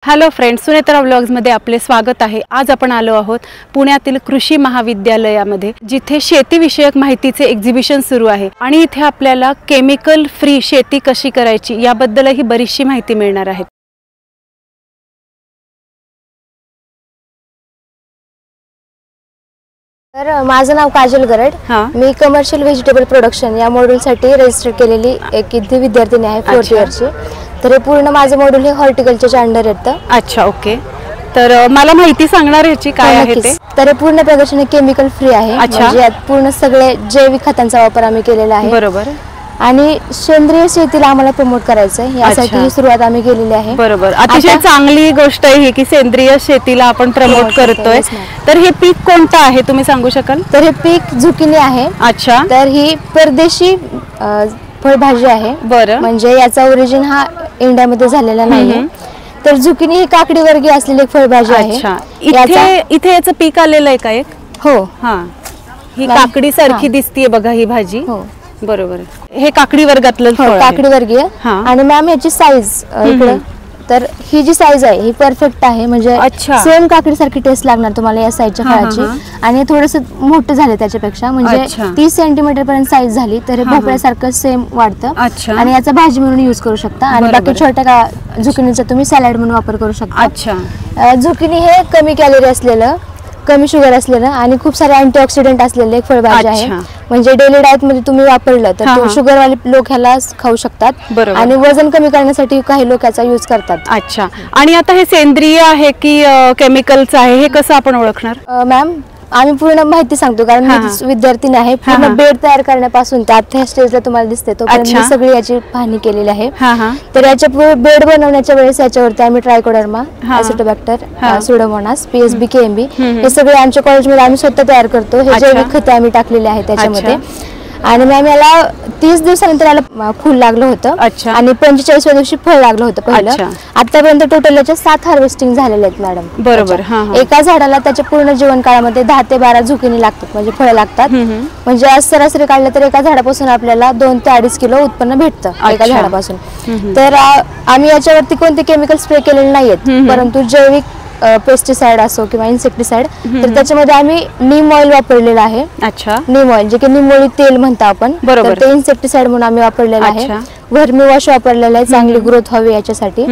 Hello friends, Sunetra व्लॉग्समध्ये आपले स्वागत आहे। आज आपण आलो आहोत पुण्यातील कृषी महाविद्यालयामध्ये, जिथे शेतीविषयक माहितीचे एक्झिबिशन सुरू आहे आणि इथे आपल्याला केमिकल फ्री शेती कशी करायची याबद्दलही बरीचशी माहिती मिळणार आहे। तर माझं नाव काजल गरड। मी कमर्शियल व्हेजिटेबल प्रोडक्शन या मॉड्यूलसाठी रजिस्टर केलेली एक विद्यार्थिनी आहे 4th इयरची। तर हे पूर्ण माझं मॉड्यूल हे हॉर्टिकल्चरच्या अंडर येतं। अच्छा, ओके। तर मला माहिती सांगणार याची काय आहे ते? तर हे पूर्ण प्रदर्शन हे केमिकल फ्री आहे, म्हणजे यात पूर्ण सगळे जैविक खतांचा वापर आम्ही केलेला आहे। बरोबर। आणि सेंद्रिय शेतीला आम्हाला प्रमोट करायचं आहे, यासाठी ही सुरुवात आम्ही केलेली आहे। बरोबर, अतिशय चांगली गोष्ट आहे की सेंद्रिय शेतीला आपण प्रमोट करतोय। तर हे पीक कोणतं आहे तुम्ही सांगू शकाल? तर हे पीक झुकिनी आहे। अच्छा, तर ही परदेशी फळभाजी आहे। बरं, म्हणजे याचा ओरिजिन हा इंडियामध्ये झालेला नाहीये। तर झुकिनी ही काकडी वर्गीय असलेली एक फळभाजी आहे। इथे याचं पीक आलेलं आहे का एक? हो, हां, ही काकडी सारखी दिसतीये बघा ही भाजी। हो बरोबर, हे काकडी वर्गातलं फळ आहे, काकडी वर्गीय। आणि मॅम याची साईज इकडे, तर ही जी साईज आहे ही परफेक्ट आहे, म्हणजे सेम काकडी सारखी टेस्ट लागणार तुम्हाला या साईजच्या फळाची। आणि थोडंसं मोठं झालं त्याच्यापेक्षा, म्हणजे 30 सेंटीमीटर पर्यंत साईज झाली तर हे भोपळ्यासारखं सेम वाढतं आणि याचा भाजी म्हणून यूज करू शकता। आणि बाकी छोट्या झुकिनीचा तुम्ही सॅलड म्हणून वापर करू शकता। अच्छा, झुकिनी हे कमी कॅलरी असलेलं, कमी शुगर असलेलं आणि खूप सारे अँटीऑक्सिडंट असलेले एक फळभाजी आहे। म्हणजे डेली डाएट मध्ये तुम्ही वापरलं तर शुगर वाले लोक ह्याला खाऊ शकतात आणि वजन कमी करण्यासाठी काही लोक याचा यूज करतात। अच्छा, आणि आता हे सेंद्रिय आहे की केमिकल्स आहे, हे कसं आपण ओळखणार? मॅम, आम्ही पूर्ण माहिती सांगतो, कारण मी विद्यार्थी आहे। पूर्ण बेड तयार करण्यापासून ते आता स्टेजला तुम्हाला दिसते तोपर्यंत मी सगळी याची पाहणी केलेली आहे। तर याच्या बेड बनवण्याच्या वेळेस याच्यावरती आम्ही ट्रायकोडर्मा, ॲसिटोबॅक्टर, सुडोमोनास, पीएसबी, केएमबी हे सगळे आमच्या कॉलेजमध्ये आम्ही स्वतः तयार करतो। हे जैविक खते आम्ही टाकलेले आहेत त्याच्यामध्ये। आणि मॅम याला 30 दिवसानंतर याला फुल लागलं होतं आणि 45व्या दिवशी फळ लागलं होतं पहिलं। आतापर्यंत टोटल याच्या 7 हार्वेस्टिंग झालेले आहेत मॅडम। बरोबर, एका झाडाला त्याच्या पूर्ण जीवन काळामध्ये 10 ते 12 झुकिनी लागतात, म्हणजे फळ लागतात। म्हणजे आज सरासरी काढलं तर एका झाडापासून आपल्याला 2 ते 2.5 किलो उत्पन्न भेटतं एका झाडापासून। तर आम्ही याच्यावरती कोणते केमिकल स्प्रे केलेले नाहीयेत, परंतु जैविक पेस्टिसाइड असो किंवा इन्सेक्टिसाइड, तर त्याच्यामध्ये आम्ही नीम ऑइल वापरलेलं आहे। अच्छा, नीम ऑइल जे की निंबोळी तेल म्हणतो आपण, तर ते इन्सेक्टिसाइड म्हणून आम्ही वापरलेलं आहे। वर्मी वॉश वापरलेला आहे, चांगली ग्रोथ हवी याच्यासाठी।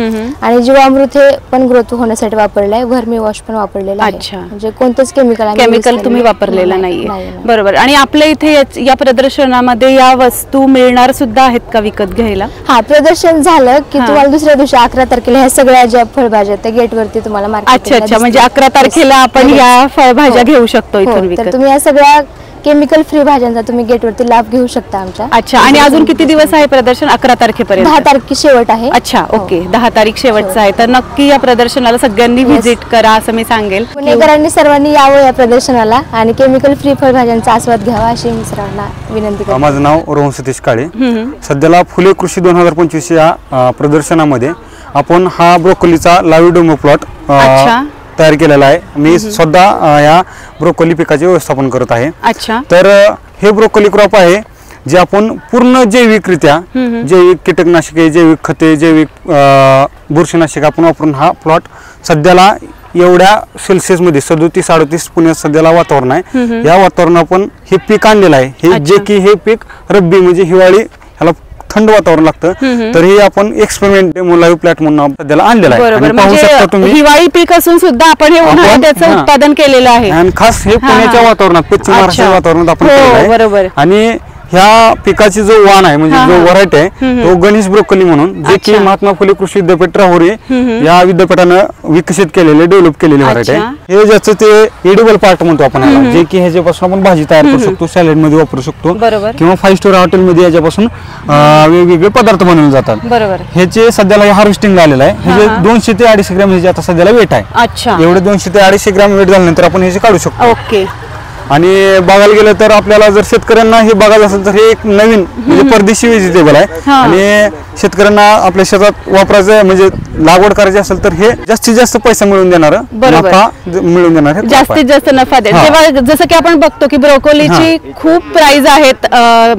आणि जीवामृत हे पण ग्रोथ होण्यासाठी वापरलेलं आहे, वर्मी वॉश पण वापरलेलं आहे। म्हणजे कोणतेच केमिकल तुम्ही वापरलेलं नाहीये। बरोबर, आणि आपल्या इथे या प्रदर्शनामध्ये या वस्तू मिळणार सुद्धा आहेत का विकत घ्यायला? हा, प्रदर्शन झालं की तुम्हाला दुसऱ्या दिवशी 11 तारखेला ह्या सगळ्या ज्या फळभाज्या त्या गेट वरती तुम्हाला मार्केट। अच्छा, म्हणजे 11 तारखेला आपण या फळभाज्या घेऊ शकतो इथून विकत। तर तुम्ही या सगळ्या केमिकल फ्री भाज्यांचा तुम्ही गेट वरती लाभ घेऊ शकता आमच्या। अच्छा, आणि अजून किती दिवस आहे प्रदर्शन? 11 तारखेपर्यंत। 10 तारखे शेवट आहे। अच्छा, ओके, 10 तारीख शेवटचा आहे। तर नक्की या प्रदर्शनाला सगळ्यांनी व्हिजिट करा असं मी सांगेल। पुणेकरांनी सर्वांनी यावं या प्रदर्शनाला आणि केमिकल फ्री फळभाज्यांचा आस्वाद घ्यावा अशी मी सर्वांना विनंती करतो। माझं नाव रोहन सतीश काळे। सध्याला फुले कृषी 2025 या प्रदर्शनामध्ये आपण हा ब्रोकोलीचा लाईव्ह डेमो प्लॉट तयार केलेला आहे। मी स्वतः या ब्रोकोली पिकाचे व्यवस्थापन करत आहे। अच्छा, तर हे ब्रोकोली क्रॉप आहे जे आपण पूर्ण जैविकरित्या, जैविक कीटकनाशके, जैविक खते, जैविक बुरशीनाशक आपण वापरून हा प्लॉट सध्याला एवढ्या सेल्सिअस मध्ये 37-38 पुण्यात सध्याला वातावरण आहे। या वातावरणात आपण हे पीक आणलेलं आहे, हे जे की हे पीक रब्बी म्हणजे हिवाळी, ह्याला थंड वातावरण लागतं। तर हे आपण एक्सपेरिमेंट डेमो लाईव्ह प्लॅट म्हणून सध्याला आणलेलं आहे। आणि पाहू शकता तुम्ही, हिवाळी पीक असून सुद्धा आपण हे उन्हाळ्यात त्याचं उत्पादन केलेलं आहे आणि खास हे पुण्याच्या वातावरणात, पश्चिम महाराष्ट्र वातावरणात आपण केलेलं आहे। बरोबर, आणि ह्या पिकाची जो वाण आहे म्हणजे जो व्हरायटी आहे तो गणेश ब्रोकोली म्हणून, जे की महात्मा फुले कृषी विद्यापीठ राहुरी या विद्यापीठानं विकसित केलेले, डेव्हलप केलेली व्हरायटी आहे। हे ज्याचं ते एडिबल पार्ट म्हणतो आपण याला, जे की ह्याच्यापासून आपण भाजी तयार करू शकतो, सॅलड मध्ये वापरू शकतो किंवा 5 स्टार हॉटेल मध्ये याच्यापासून वेगवेगळे पदार्थ बनवले जातात। बरोबर, ह्याचे सध्याला हार्वेस्टिंग आलेलं आहे। ह्याचे 200 ते 250 ग्रॅम ह्याचे आता सध्याला वेट आहे। अच्छा, एवढे 200 ते 250 ग्रॅम वेट झाल्यानंतर आपण ह्याचे काढू शकतो। ओके, आणि बघायला गेलं तर आपल्याला जर शेतकऱ्यांना हे बघायचं असेल तर हे एक नवीन म्हणजे परदेशी व्हेजिटेबल आहे आणि शेतकऱ्यांना आपल्या शेतात वापरायचं म्हणजे लागवड करायची असेल तर हे जास्तीत जास्त पैसा मिळवून देणार, नफा मिळवून देणार, जास्तीत जास्त नफा देणार। तेव्हा जसं की आपण बघतो की ब्रोकोलीची खूप प्राइस आहेत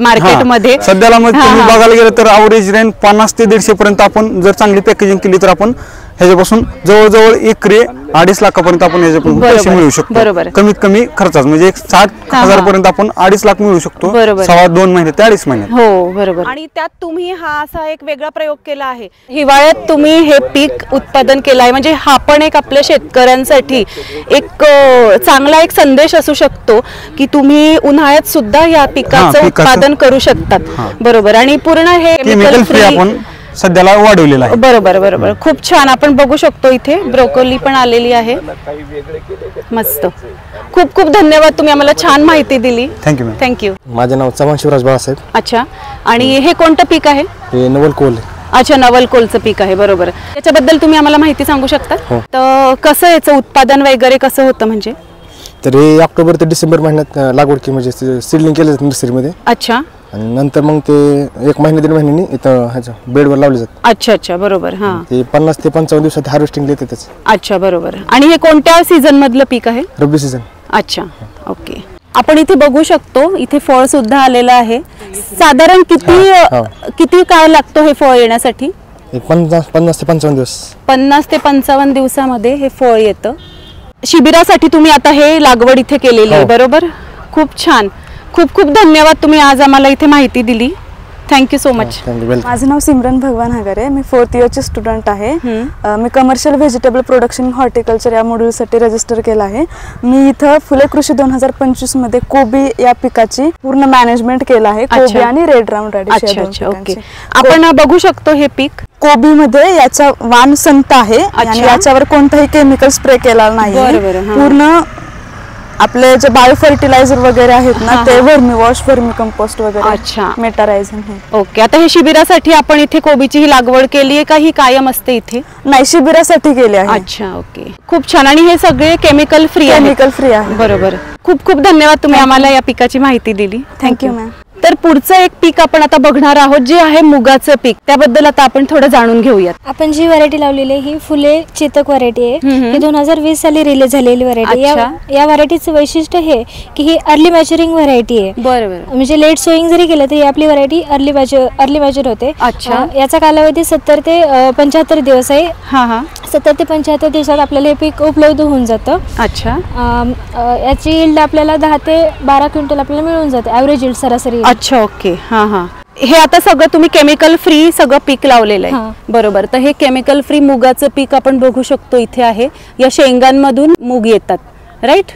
मार्केटमध्ये सध्याला, तुम्ही बघायला गेलं तर ॲव्हरेज रेंज 50 ते 150 पर्यंत आपण जर चांगली पॅकेजिंग केली तर आपण ह्याच्यापासून जवळजवळ एकरी 2.5 लाखापर्यंत आपण ह्याच्यापासून पैसे मिळवू शकतो कमीत कमी खर्चात. म्हणजे एक 60,000 पर्यंत आपण 2.5 लाख मिळवू शकतो 2 महिने ते 2.5 महिन्यात. हो बरोबर. आणि त्यात तुम्ही हा असा एक वेगळा प्रयोग केला आहे. हिवाळ्यात तुम्ही हे पीक उत्पादन केलं आहे, म्हणजे हा पण एक आपल्या शेतकऱ्यांसाठी एक चांगला एक संदेश असू शकतो की तुम्ही उन्हाळ्यात सुद्धा या पिकाचं उत्पादन करू शकतात. बरोबर. आणि पूर्ण हे केमिकल फ्री आपण सध्याला वाढवलेला आहे. बरोबर बरोबर. खूप छान. आपण बघू शकतो इथे ब्रोकोली पण आलेली आहे. मस्त. खूप खूप धन्यवाद, तुम्ही आम्हाला छान माहिती दिली. थँक्यू. थँक्यू. माझे नाव चव्हाण शिवराज बाळासाहेब. अच्छा. आणि हे कोणतं पीक आहे? हे नवलकोल. अच्छा, नवलकोलचं पीक आहे. बरोबर. त्याच्याबद्दल तुम्ही आम्हाला माहिती सांगू शकता? तर कसं याचं उत्पादन वगैरे कसं होतं? म्हणजे तर हे ऑक्टोबर ते डिसेंबर महिन्यात लागवड की म्हणजे सीडलिंग केलं जातं नर्सरीमध्ये. अच्छा. आणि नंतर मग ते 1 महिना 1.5 महिन्यांनी इथं ह्याच्या बेडवर लावले जातात. अच्छा अच्छा. बरोबर. हा. ते 50 ते 55 दिवसात हार्वेस्टिंग येते त्याचं. अच्छा. बरोबर. आणि हे कोणत्या सीझन मधलं पीक आहे? रब्बी सीझन. अच्छा. ओके. आपण इथे बघू शकतो, इथे फळ सुद्धा आलेलं आहे. साधारण किती काळ लागतो हे फळ येण्यासाठी? 50 ते 55 दिवस. 50 ते 55 दिवसामध्ये हे फळ येतं. शिबिरासाठी तुम्ही आता हे लागवड इथे केलेली आहे. बरोबर. खूप छान. खूप खूप धन्यवाद, तुम्ही आज आम्हाला इथे माहिती दिली. Thank you so much. माझं नाव सिमरन भगवान हगारे. मी 4th इयरची स्टुडंट आहे. मी कमर्शियल व्हेजिटेबल प्रोडक्शन हॉर्टिकल्चर या मॉड्यूलसाठी रजिस्टर केलं आहे. मी इथं फुले कृषी 2025 मध्ये कोबी या पिकाची पूर्ण मॅनेजमेंट केलं आहे. कोबी आणि रेड राऊंड रॅडिश. ओके. आपण बघू शकतो हे पीक. कोबीमध्ये याचा वाण संत आहे आणि याच्यावर कोणताही केमिकल स्प्रे केला नाही. पूर्ण आपले जे बायो फर्टिलायझर वगैरे आहेत ना ते वर्मी वॉश, वर्मी कंपोस्ट वगैरे मेटारायझन. ओके. आता हे शिबिरासाठी आपण इथे कोबीची ही लागवड केली आहे का ही कायम असते इथे? नाही, शिबिरासाठी केली आहे. अच्छा. ओके. खूप छान. आणि हे सगळे केमिकल फ्री आहे. बरोबर. खूप खूप धन्यवाद, तुम्ही आम्हाला या पिकाची माहिती दिली. Thank you ma'am. तर पुढचं एक पीक आपण आता बघणार आहोत जे आहे मुगाचं पीक. त्याबद्दल आता आपण थोडं जाणून घेऊयात. आपण जी व्हरायटी लावलेली आहे ही फुले चेतक व्हरायटी आहे. ही 2020 साली रिलीज झालेली व्हरायटी. या व्हरायटीचं वैशिष्ट्य हे की ही अर्ली मॅच्युरिंग व्हरायटी आहे. बरोबर. म्हणजे लेट सोईंग जरी केलं तरी आपली व्हरायटी अर्ली मॅच्युर होते. अच्छा. याचा कालावधी 70 ते 75 दिवस आहे. 70 ते 75 दिवसात आपल्याला हे पीक उपलब्ध होऊन जातं. अच्छा. याची यील्ड आपल्याला 10 ते 12 क्विंटल आपल्याला मिळून जाते ॲव्हरेज यील्ड सरासरी. अच्छा. ओके. हे आता सगळं तुम्ही केमिकल फ्री सगळं पीक लावलेलं आहे. बरोबर. तर हे केमिकल फ्री मुगाचं पीक आपण बघू शकतो इथे आहे. या शेंगांमधून मूग येतात. राईट.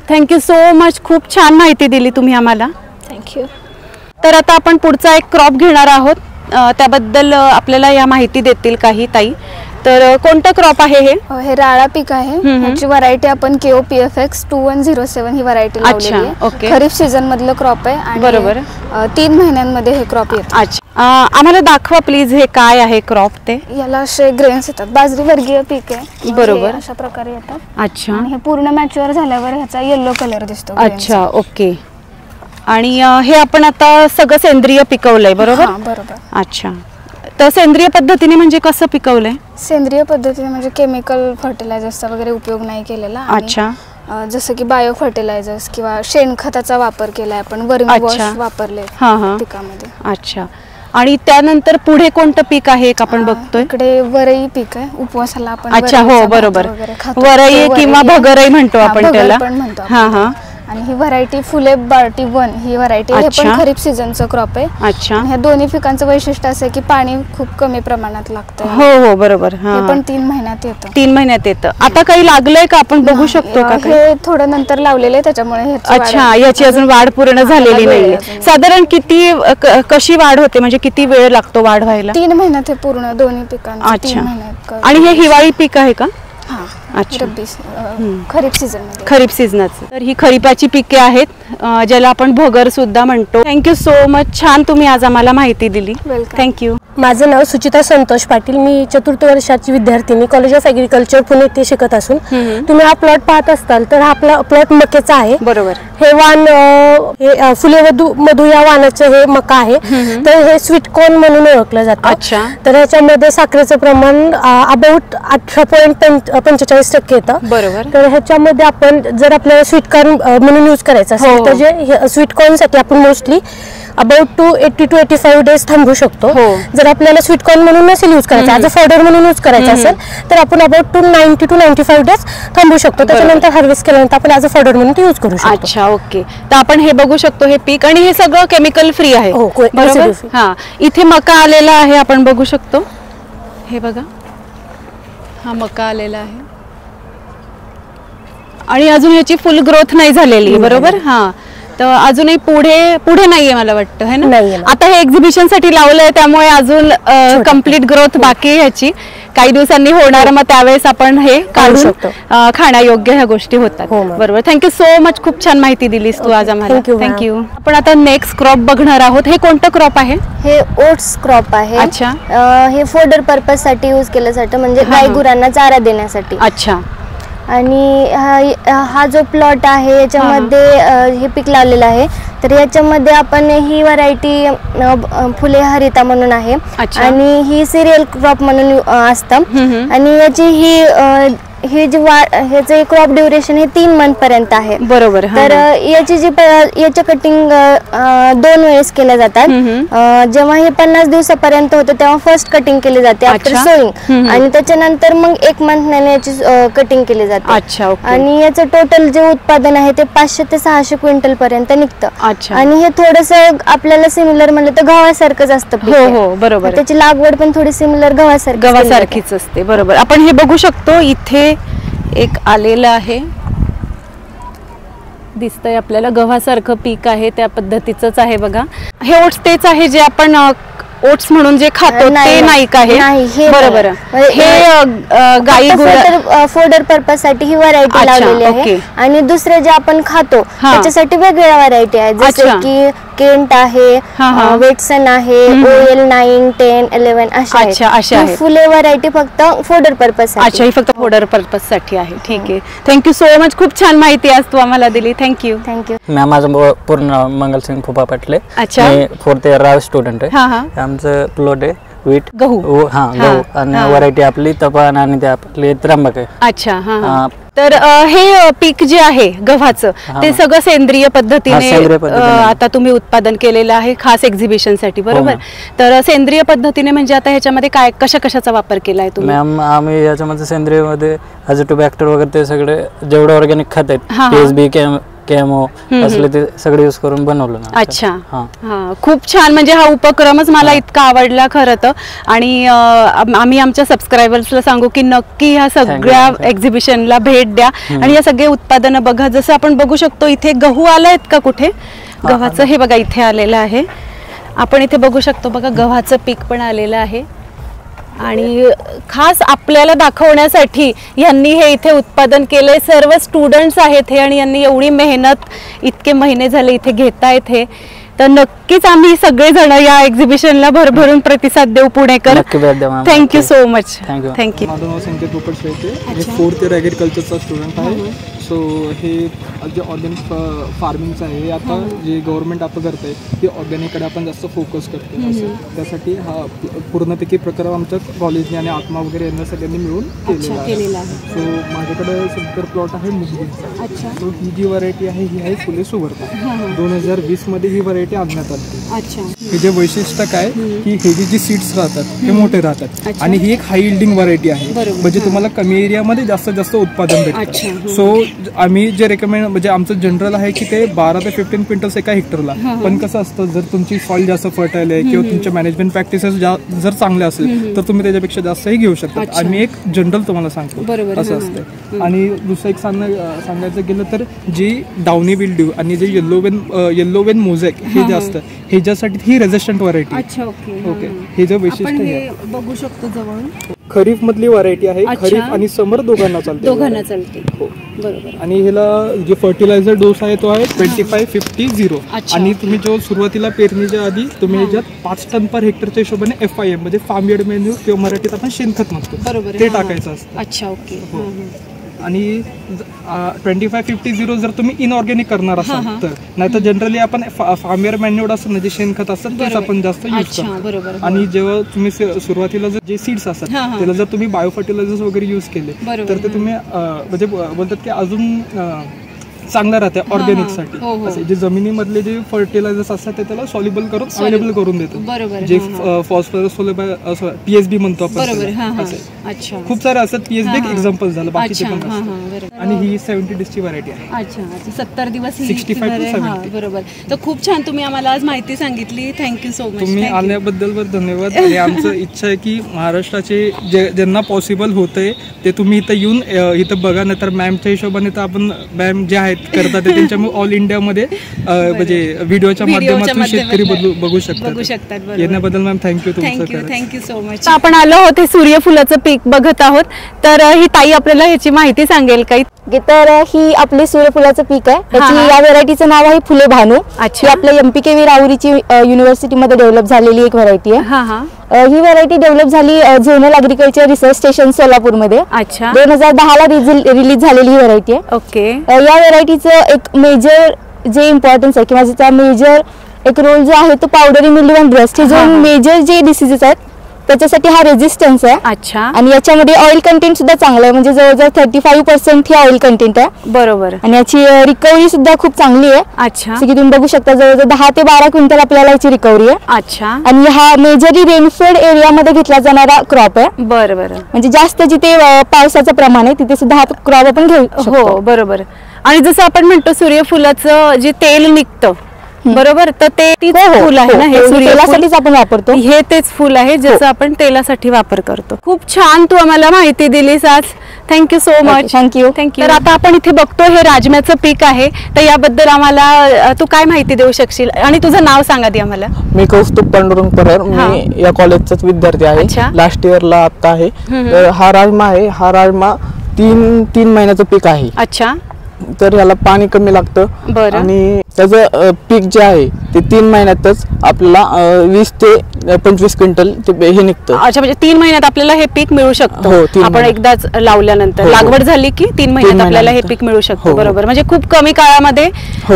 Thank you so much. खूप छान माहिती दिली तुम्ही आम्हाला. थँक्यू. तर आता आपण पुढचा एक क्रॉप घेणार आहोत. त्याबद्दल आपल्याला या माहिती देतील काही ताई. तर कोणतं क्रॉप आहे हे? हे राळा पीक आहे. ह्याची व्हरायटी आपण KOPFX 2107 ही व्हरायटी लावलेली आहे. खरीप सीझन मधलं क्रॉप आहे आणि बरोबर 3 महिन्यांमध्ये हे क्रॉप येतं. अच्छा. आम्हाला दाखवा प्लीज हे काय आहे क्रॉप ते. याला असे ग्रेन्स येतात. बाजरी वर्गीय पीक आहे. बरोबर. अशा प्रकारे येतात. अच्छा. आणि हे पूर्ण मॅच्युअर झाल्यावर ह्याचा येलो कलर दिसतो. अच्छा. ओके. आणि हे आपण आता सगळं सेंद्रिय पिकवलंय. बरोबर. बरोबर. अच्छा. तर सेंद्रिय पद्धतीने म्हणजे कसं पिकवलंय? सेंद्रिय पद्धतीने म्हणजे केमिकल फर्टिलायझर्सचा वगैरे उपयोग नाही केलेला. अच्छा. जसं की बायो फर्टिलायझर्स किंवा शेणखताचा वापर केलाय आपण. वर्मी वॉश वापरले पिकामध्ये. अच्छा. आणि त्यानंतर पुढे कोणतं पीक आहे आपण बघतोय? इकडे वरई पीक आहे. उपवासाला आपण. अच्छा. हो बरोबर. वरई किंवा भगरई म्हणतो आपण त्याला. आणि ही व्हरायटी फुले बार्टी 1 ही व्हरायटी हे पण खरीप सीझनचं क्रॉप आहे. अच्छा. ह्या दोन्ही पिकांचं वैशिष्ट्य असं की पाणी खूप कमी प्रमाणात लागतं. हो बरोबर. हे पण 3 महिन्यात येतं. 3 महिन्यात येतं. आता काही लागलंय का आपण बघू शकतो का? हे थोडं नंतर लावलेले त्याच्यामुळे. अच्छा. याची अजून वाढ पूर्ण झालेली नाहीये. साधारण किती कशी वाढ होते म्हणजे किती वेळ लागतो वाढ व्हायला? 3 महिन्यात हे पूर्ण दोन्ही पिकांचं 3 महिन्यात. आणि हे हिवाळी पीक आहे का? अच्छा. खरीप सीझन मध्ये. खरीप सीझनाचं. तर ही खरीपाची पिके आहेत ज्याला आपण भगर सुद्धा म्हणतो. Thank you so much. छान तुम्ही आज आम्हाला माहिती दिली. थँक्यू. माझं नाव सुचिता संतोष पाटील. मी 4th वर्षाची विद्यार्थिनी कॉलेज ऑफ ॲग्रिकल्चर पुणे येथे शिकत असून तुम्ही हा प्लॉट पाहत असताल तर हा प्लॉट मक्याचा आहे. बरोबर. हे वाण हे फुले मधू या वाणाचं हे मका आहे. तर हे स्वीट कॉर्न म्हणून ओळखलं जातं. अच्छा. तर ह्याच्यामध्ये साखरेचं प्रमाण अबाउट 18.45% येतं. बरोबर. तर ह्याच्यामध्ये आपण जर आपल्याला स्वीट कॉर्न म्हणून यूज करायचं असेल तर जे स्वीटकॉर्नसाठी आपण मोस्टली अबाउट 80 to 85 डेज थांबू शकतो. जर आपल्याला स्वीटकॉर्न म्हणून नसेल यूज करायचं, ॲज अ फॉडर म्हणून यूज करायचं असेल तर आपण अबाउट 90 to 95 डेज थांबू शकतो. त्याच्यानंतर हार्वेस्ट केल्यानंतर आपण ॲज अ फॉडर म्हणून यूज करू शकतो. अच्छा, ओके. तर आपण हे बघू शकतो हे पीक, आणि हे सगळं केमिकल फ्री आहे. बरोबर. हा, इथे मका आलेला आहे, आपण बघू शकतो. हे बघा, हा मका आलेला आहे आणि अजून याची फुल ग्रोथ नाही झालेली. बरोबर. हा, तर अजूनही पुढे नाहीये मला वाटतं, है ना. आता हे एक्झिबिशन साठी लावलंय त्यामुळे अजून कम्प्लीट ग्रोथ बाकी आहे ह्याची. काही दिवसांनी होणार, मग त्यावेळेस आपण हे काढून खाण्यायोग्य ह्या गोष्टी होतात. बरोबर. थँक्यू सो मच, खूप छान माहिती दिलीस तू आज आम्हाला. थँक्यू. आपण आता नेक्स्ट क्रॉप बघणार आहोत. हे कोणतं क्रॉप आहे? हे ओट्स क्रॉप आहे. अच्छा. हे फोडर पर्पज साठी यूज केलं जातं, म्हणजे गाय गुरांना चारा देण्यासाठी. अच्छा. आणि हा जो प्लॉट आहे याच्यामध्ये हे पीक लावलेलं आहे. तर याच्यामध्ये आपण ही व्हरायटी फुले हरिता म्हणून आहे, आणि ही सिरियल क्रॉप म्हणून असतं. आणि याची हे जे ह्याचं क्रॉप ड्युरेशन हे 3 मंथ पर्यंत आहे. बरोबर. तर याच्या कटिंग 2 वेळेस केल्या जातात. जेव्हा हे 50 दिवसापर्यंत होतं तेव्हा फर्स्ट कटिंग केली जाते आफ्टर सोईंग, आणि त्याच्यानंतर मग 1 मंथने याची कटिंग केली जाते. अच्छा. आणि याचं टोटल जे उत्पादन आहे ते 500 ते 600 क्विंटल पर्यंत निघतं. आणि हे थोडस आपल्याला सिमिलर म्हणलं तर गव्हासारखंच असतं. हो, बरोबर. त्याची लागवड पण थोडी सिमिलर गव्हासारखीच असते. बरोबर. आपण हे बघू शकतो, इथे एक आलेलं आहे, दिसतंय आपल्याला गव्हासारखं पीक आहे, त्या पद्धतीचंच आहे बघा. हे ओट्स तेच आहे जे आपण ओट्स म्हणून जे खातो ते नाही का? हे बरोबर. हे गाई फोडर पर्पज साठी ही व्हरायटी लावलेली आहे. आणि दुसरे जे आपण खातो त्याच्यासाठी वेगवेगळ्या व्हरायटी आहेत, जसे की केंट आहे, वेटसन आहे, OL 9, 10, 11 अशा फुले व्हरायटी फक्त फोडर पर्पज. अच्छा, ही फक्त फोडर पर्पज साठी आहे. ठीक आहे. थँक्यू सो मच, खूप छान माहिती आज तू आम्हाला दिली. थँक्यू. मॅम, माझं पूर्ण मंगलसिंग फुफा पाटले. अच्छा. मी 4th year स्टुडंट आहे. आमचं प्लॉट आहे वीट, गहू. गहू, आणि व्हरायटी आपली तपन, आणि ते आपली त्र्यंबक आहे. अच्छा. तर हे पीक जे आहे गव्हाचं ते सगळं सेंद्रिय पद्धतीने आता तुम्ही उत्पादन केलेलं आहे खास एक्झिबिशन साठी. बरोबर. तर सेंद्रिय पद्धतीने म्हणजे आता ह्याच्यामध्ये काय कशाचा वापर केलाय तुम्ही? मॅम, आम्ही याच्यामध्ये सेंद्रिय मध्ये अजिटोबॅक्टर वगैरे ते सगळे जेवढे ऑर्गॅनिक खत आहेत, TSB, केमो असले ते सगळे यूज करून बनवलं. अच्छा. खूप छान. म्हणजे हा उपक्रमच मला इतका आवडला खरं तर. आणि आम्ही आमच्या सबस्क्रायबर्सला सांगू की नक्की ह्या सगळ्या एक्झिबिशनला भेट द्या आणि या सगळे उत्पादनं बघा. जसं आपण बघू शकतो इथे गहू आलायत का कुठे? गव्हाचं हे बघा इथे आलेलं आहे. आपण इथे बघू शकतो बघा गव्हाचं पीक पण आलेलं आहे. आणि खास आपल्याला दाखवण्यासाठी यांनी हे इथे उत्पादन केलंय. सर्व स्टुडंट्स आहेत हे, आणि यांनी एवढी मेहनत इतके महिने झाले इथे घेतायत हे. तर नक्कीच आम्ही सगळेजण या एक्झिबिशनला भरभरून प्रतिसाद देऊ पुणेकर. Thank you so much. थँक्यू. माझं नाव संकेत गोपाळ शेळके. मी 4th year ॲग्रिकल्चरचा स्टुडंट आहे. सो हे जे ऑर्गॅनिक फार्मिंगचं आहे, आता जे गव्हर्नमेंट आपण करत आहे ते ऑर्गॅनिककडे आपण जास्त फोकस करतो. असं त्यासाठी हा पूर्णपैकी प्रकार आमच्या कॉलेजने आणि आत्मा वगैरे यांना सगळ्यांनी मिळून केलेला आहे. सो माझ्याकडे सध्या प्लॉट आहे मुगलीचा. सो ही जी व्हरायटी आहे ही आहे फुले सुवर्ता. 2020 मध्ये ही व्हरायटी आणण्यात आली. हे जे वैशिष्ट्य काय की हे जी सीड्स राहतात ते मोठे राहतात, आणि ही एक हाय यील्डिंग व्हरायटी आहे. म्हणजे तुम्हाला कमी एरियामध्ये जास्तीत जास्त उत्पादन भेटतं. सो आम्ही जे रेकमेंड म्हणजे आमचं जनरल आहे की ते 12 ते 15 क्विंटल्स एका हेक्टरला. पण कसं असतं, जर तुमची सॉइल जास्त फर्टाईल आहे किंवा तुमच्या मॅनेजमेंट प्रॅक्टिसेस जर चांगल्या असेल तर तुम्ही त्याच्यापेक्षा जास्तही घेऊ शकता. आम्ही एक जनरल तुम्हाला सांगतो असं असतं. आणि दुसरं एक सांगायचं गेलं तर जी डाउनी विल्ड्यू आणि जे येल्लो वेन मोझॅक हे जे असतं ह्याच्यासाठी ही रेझिस्टंट व्हरायटी. ओके. हे जे वैशिष्ट्य बघू शकतो जवळून खरीफ मधली व्हरायटी आहे. खरीफ आणि समर दोघांना चालते. हो. बरोबर. आणि ह्याला जे फर्टिलायझर डोस आहे तो आहे 25-50-0. आणि तुम्ही जो सुरुवातीला पेरणीच्या आधी तुम्ही ह्याच्यात 5 टन पर हेक्टरच्या हिशोबाने FIM म्हणजे फार्म यार्ड मॅन्युअर किंवा मराठीत आपण शेणखत म्हणतो ते टाकायचं असतं. अच्छा. ओके. आणि 25-50-0 जर तुम्ही इनऑर्गॅनिक करणार असाल तर, नाही तर जनरली आपण फार्मियर मॅन्युअर्ड असतं ना जे शेणखत असतं तेच आपण जास्त यूज करतो. आणि जेव्हा तुम्ही सुरुवातीला जे सीड्स असतात त्याला जर तुम्ही बायो फर्टिलायझर्स वगैरे यूज केले तर ते तुम्ही म्हणजे बोलतात की अजून चांगलं राहते ऑर्गॅनिकसाठी. असे जे जमिनीमधले जे फर्टिलायझर्स असतात ते त्याला सॉल्युबल करून अवेलेबल करून देतो. जे फॉस्फरस पीएसबी म्हणतो आपण असे खूप सारे असतात. पीएसबी एक एक्झाम्पल झालं, बाकीचे पण असतात. आणि ही 70 डेजची व्हरायटी आहे. अच्छा, 70 दिवस 65 to 70. बरोबर. तर खूप छान तुम्ही आम्हाला आज माहिती सांगितली. Thank you so much. तुम्ही आल्याबद्दल धन्यवाद. आणि आमचं इच्छा आहे की महाराष्ट्राचे ज्यांना पॉसिबल होतंय ते तुम्ही इथं येऊन इथं बघा. नाहीतर मॅमच्या हिशोबाने तर आपण मॅम जे आहेत करतात त्यांच्यामुळे ऑल इंडियामध्ये म्हणजे व्हिडिओच्या माध्यमातून शेतकरी बघू शकतात. येण्याबद्दल ma'am thank you. Thank you so much. आपण आलो आहोत हे सूर्यफुलाचं पीक बघत आहोत. तर ही ताई आपल्याला ह्याची माहिती सांगेल काही? तर ही आपली सूर्यफुलाचं पीक आहे. या व्हरायटीचं नाव आहे फुले भानू. ही आपल्या MPKV राहुरीची युनिव्हर्सिटीमध्ये डेव्हलप झालेली एक व्हरायटी आहे. ही व्हरायटी डेव्हलप झाली झोनल अग्रिकल्चर रिसर्च स्टेशन सोलापूरमध्ये. 2010 ला रिलीज झालेली ही व्हरायटी आहे. ओके. या व्हरायटीचं एक मेजर जे इम्पॉर्टन्स आहे किंवा ज्याचा मेजर एक रोल जो आहे तो पावडरी मिल्ड्यू अँड रस्ट, हे जो मेजर जे डिसीजेस आहेत त्याच्यासाठी हा रेजिस्टन्स आहे. अच्छा. आणि याच्यामध्ये ऑइल कंटेंट सुद्धा चांगलं आहे, म्हणजे जवळजवळ 35% ही ऑइल कंटेंट आहे. बरोबर. आणि याची रिकव्हरी सुद्धा खूप चांगली आहे. अच्छा. जसं की तुम्ही बघू शकता जवळजवळ 10 ते 12 क्विंटल आपल्याला याची रिकव्हरी आहे. अच्छा. आणि हा मेजरली रेनफेड एरियामध्ये घेतला जाणारा क्रॉप आहे. बरोबर. म्हणजे जास्त जिथे पावसाचं प्रमाण आहे तिथे सुद्धा हा क्रॉप आपण घेऊ शकतो. हो बरोबर. आणि जसं आपण म्हणतो सूर्यफुलाचं जे तेल निघतं, बरोबर, तर ते फुल आहे ना, हे सूर्यफुलासाठीच आपण वापरतो. हे तेच फुल आहे ज्याचा आपण तेलासाठी वापर करतो. खूप छान तू आम्हाला माहिती दिलीस आज. Thank you so much. थँक्यू. तर आता आपण इथे बघतो हे राजम्याचं पीक आहे, तर याबद्दल आम्हाला तू काय माहिती देऊ शकशील? आणि तुझं नाव सांगा दी आम्हाला. मी कौस्तुभ पांडुरंग परार, मी या कॉलेजचाच विद्यार्थी आहे. लास्ट इयरला आता आहे. तर हा राजमा आहे. हा राजमा तीन महिन्याचं पीक आहे. अच्छा. तर याला पाणी कमी लागतं आणि त्याचं पीक जे आहे ते 3 महिन्यातच आपल्याला 20 ते 25 क्विंटल हे निघतं. अच्छा, म्हणजे 3 महिन्यात आपल्याला हे पीक मिळू शकतं. आपण एकदाच लावल्यानंतर लागवड झाली की 3 महिन्यात आपल्याला हे पीक मिळू शकतं. बरोबर. म्हणजे खूप कमी काळामध्ये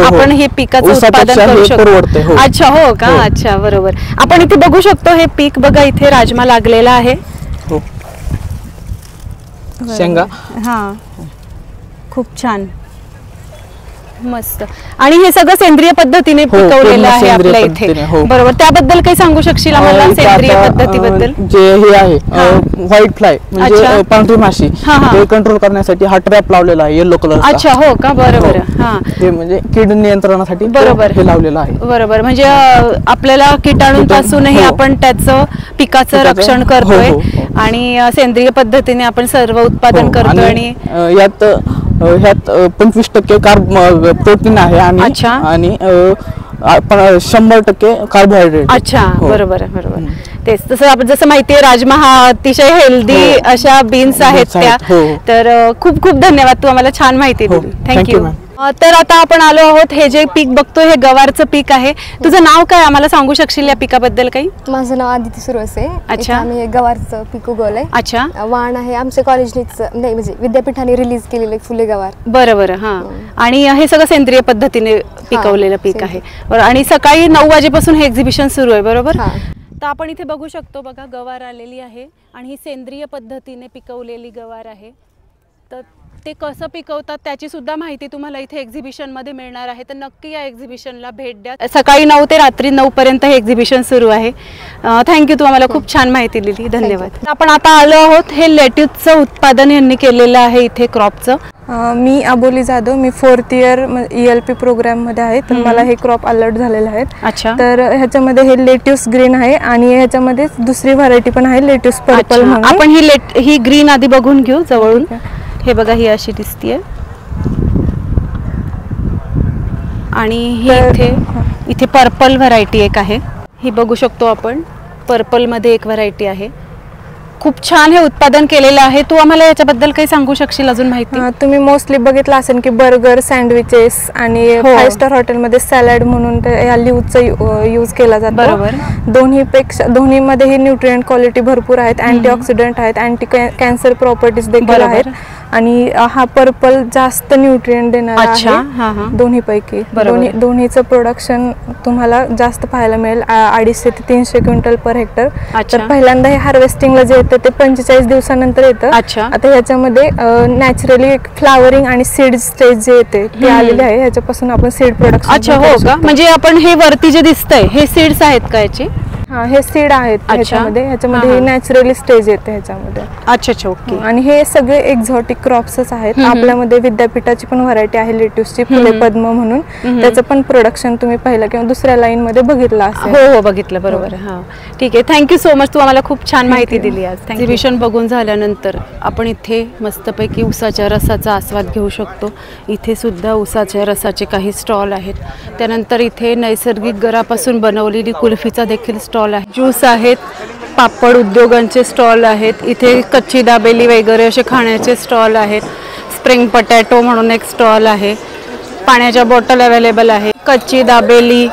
आपण हे पिकाचं उत्पादन करू शकतो. अच्छा. हो का? अच्छा, बरोबर. आपण इथे बघू शकतो हे पीक बघा, इथे राजमा लागलेला आहे. शेंगा. हा, खूप छान, मस्त. आणि हे सगळं सेंद्रिय पद्धतीने पिकवलेलं आहे आपल्या इथे. बरोबर. त्याबद्दल काही सांगू शकशील आम्हाला सेंद्रिय पद्धतीबद्दल? जे हे आहे व्हाईट फ्लाय म्हणजे पांढरी माशी, ते कंट्रोल करण्यासाठी हा ट्रॅप लावलेला आहे येलो कलर. अच्छा. हो का? बरोबर. ते म्हणजे कीड नियंत्रणासाठी बरोबर हे लावलेलं आहे. बरोबर. म्हणजे आपल्याला कीटाणूंपासूनही आपण त्याचं पिकाचं रक्षण करतोय आणि सेंद्रिय पद्धतीने आपण सर्व उत्पादन करतोय. आणि ह्यात 25% प्रोटीन आहे आणि 100% कार्बोहायड्रेट. अच्छा. बरोबर बरोबर. तेच तसं आपण जसं माहितीये राजमा हा अतिशय हेल्दी अशा बीन्स आहेत त्या. तर खूप खूप धन्यवाद, तू आम्हाला छान माहिती दिली. थँक्यू. तर आता आपण आलो आहोत, हे जे पीक बघतोय हे गवारचं पीक आहे. तुझं नाव काय, आम्हाला सांगू शकशील या पिकाबद्दल काही? माझं नाव आदिती सुरवसे. अच्छा. आम्ही गवारचं पीक उगवलंय. अच्छा. वाण आहे आमच्या कॉलेजनेच, नाही म्हणजे विद्यापीठाने रिलीज केलेलं फुले गवार. बरोबर. हा. आणि हे सगळं सेंद्रिय पद्धतीने पिकवलेलं पीक आहे. आणि सकाळी 9 वाजेपासून हे एक्झिबिशन सुरू आहे. बरोबर. तर आपण इथे बघू शकतो बघा, गवार आलेली आहे आणि ही सेंद्रिय पद्धतीने पिकवलेली गवार आहे. तर ते कसं पिकवतात त्याची सुद्धा माहिती तुम्हाला इथे एक्झिबिशन मध्ये मिळणार आहे. तर नक्की या एक्झिबिशनला भेट द्या. सकाळी 9 ते रात्री 9 पर्यंत हे एक्झिबिशन सुरू आहे. थँक्यू, तू आम्हाला खूप छान माहिती दिली. धन्यवाद. आपण आता आलो आहोत, हे लेट्यूसचं उत्पादन यांनी केलेलं आहे इथे क्रॉपचं. मी अबोली जाधव, मी 4th इयर ELP प्रोग्राम मध्ये आहे. तर मला हे क्रॉप अलर्ट झालेले आहेत. अच्छा. तर ह्याच्यामध्ये हे लेट्यूस ग्रीन आहे आणि ह्याच्यामध्ये दुसरी व्हरायटी पण आहे लेट्यूस पर्पल म्हणून. आपण ही ग्रीन आधी बघून घेऊ जवळून. हे बघा, ही अशी दिसतीये आणि ही इथे पर्पल व्हरायटी एक आहे, ही बघू शकतो आपण. पर्पल मध्ये एक व्हरायटी आहे. खूप छान हे उत्पादन केलेलं आहे. तू आम्हाला याच्याबद्दल काही सांगू शकशील अजून माहिती? तुम्ही मोस्टली बघितलं असेल की बर्गर, सँडविचेस आणि 5 स्टार हॉटेलमध्ये सॅलड म्हणून या लीव्हचा यूज केला जातो. बरोबर. दोन्हीमध्ये ही न्यूट्रिएंट क्वालिटी भरपूर आहेत, अँटीऑक्सिडंट आहेत, अँटी कॅन्सर प्रॉपर्टीज देखील आहेत आणि हा पर्पल जास्त न्यूट्रिएंट देणारा आहे दोन्हीपैकी. दोन्हीचं प्रोडक्शन तुम्हाला जास्त पाहायला मिळेल 250 ते 300 क्विंटल पर हेक्टर. तर पहिल्यांदा हे हार्वेस्टिंगला जे येतं ते 45 दिवसानंतर येतं. आता ह्याच्यामध्ये नॅचरली फ्लावरिंग आणि सीड स्टेज जे येते ते आलेले आहे. ह्याच्यापासून आपण सीड प्रोडक्शन. अच्छा, हो का? म्हणजे आपण हे वरती जे दिसतंय हे सीड्स आहेत का याचे? हा, हे सीड आहेत ह्याच्यामध्ये नॅचरली स्टेज येते ह्याच्यामध्ये. अच्छा, ओके. आणि हे सगळे एक्झॉटिक क्रॉप्सच आहेत. आपल्यामध्ये विद्यापीठाची पण व्हरायटी आहे लेट्युसची, फुले पद्म म्हणून. त्याचं पण प्रोडक्शन तुम्ही पहिलं किंवा दुसऱ्या लाईन मध्ये बघितलं असेल. हो, बघितलं. बरोबर. हा, ठीक आहे. Thank you so much. तू आम्हाला खूप छान माहिती दिली आज. एक्झिबिशन बघून झाल्यानंतर आपण इथे मस्तपैकी उसाच्या रसाचा आस्वाद घेऊ शकतो. इथे सुद्धा उसाच्या रसाचे काही स्टॉल आहेत. त्यानंतर इथे नैसर्गिक गरापासून बनवलेली कुल्फीचा देखील स्टॉल आहे. ज्यूस आहेत, पापड उद्योगांचे स्टॉल आहेत. इथे कच्ची दाबेली वगैरे असे खाण्याचे स्टॉल आहेत. स्प्रिंग पटॅटो म्हणून एक स्टॉल आहे. पाण्याच्या बॉटल अवेलेबल आहे. कच्ची दाबेली,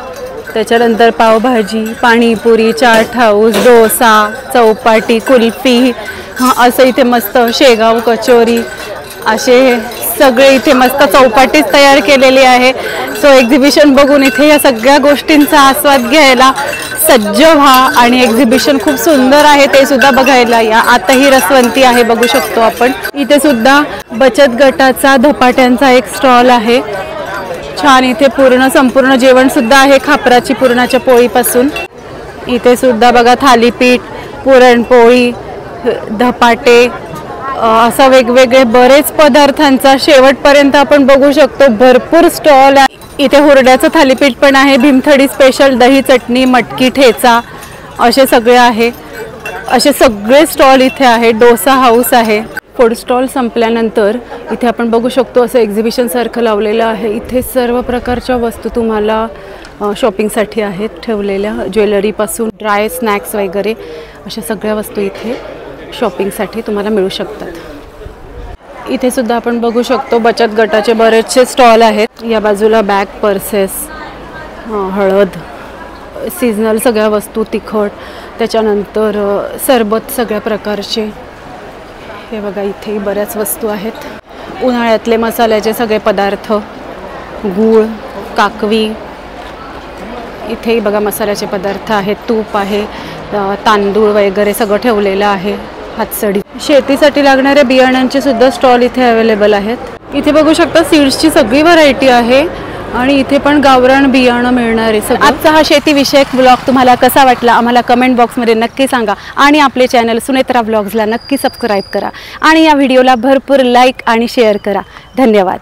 त्याच्यानंतर पावभाजी, पाणीपुरी, चाट हाऊस, डोसा, चौपाटी, कुल्फी, असं इथे मस्त शेगाव कचोरी असे सगळे इथे मस्त चौपाटीच तयार केलेली आहे. सो एक्झिबिशन बघून इथे या सगळ्या गोष्टींचा आस्वाद घ्यायला सज्ज व्हा. आणि एक्झिबिशन खूप सुंदर आहे ते सुद्धा बघायला या. आता ही रसवंती आहे, बघू शकतो आपण. इथे सुद्धा बचत गटाचा धपाट्यांचा एक स्टॉल आहे. छान. इथे संपूर्ण जेवण सुद्धा आहे खापराची पुरणाच्या पोळीपासून. इथे सुद्धा बघा थालीपीठ, पुरणपोळी, धपाटे, असं वेगवेगळे बरेच पदार्थांचा शेवटपर्यंत आपण बघू शकतो. भरपूर स्टॉल आहे. इथे हुरड्याचं थालीपीठ पण आहे. भीमथडी स्पेशल, दही चटणी, मटकी ठेचा असे सगळे आहे. असे सगळे स्टॉल इथे आहे. डोसा हाऊस आहे. फूड स्टॉल संपल्यानंतर इथे आपण बघू शकतो असं एक्झिबिशन सारखं लावलेलं आहे. इथे सर्व प्रकारच्या वस्तू तुम्हाला शॉपिंगसाठी आहेत ठेवलेल्या. ज्वेलरीपासून ड्राय स्नॅक्स वगैरे अशा सगळ्या वस्तू इथे शॉपिंगसाठी तुम्हाला मिळू शकतात. इथे सुद्धा आपण बघू शकतो बचत गटाचे बरेचसे स्टॉल आहेत. या बाजूला बॅग, पर्सेस, हळद, सीजनल सगळ्या वस्तू, तिखट, त्याच्यानंतर सरबत सगळ्या प्रकारचे. हे बघा इथेही बऱ्याच वस्तू आहेत. उन्हाळ्यातले मसाल्याचे सगळे पदार्थ, गूळ, काकवी. इथेही बघा मसाल्याचे पदार्थ आहेत. तूप आहे, तांदूळ वगैरे सगळं ठेवलेलं आहे. हातसडी. शेतीसाठी लागणाऱ्या बियाण्यांचे सुद्धा स्टॉल इथे अवेलेबल आहेत. इथे बघू शकता सीड्सची सगळी व्हरायटी आहे. आणि इथे पण गावरान बियाणं मिळणार आहे सगळं. आजचा हा शेतीविषयक ब्लॉग तुम्हाला कसा वाटला आम्हाला कमेंट बॉक्समध्ये नक्की सांगा. आणि आपले चॅनल सुनेत्रा ब्लॉग्सला नक्की सबस्क्राईब करा. आणि या व्हिडिओला भरपूर लाईक आणि शेअर करा. धन्यवाद.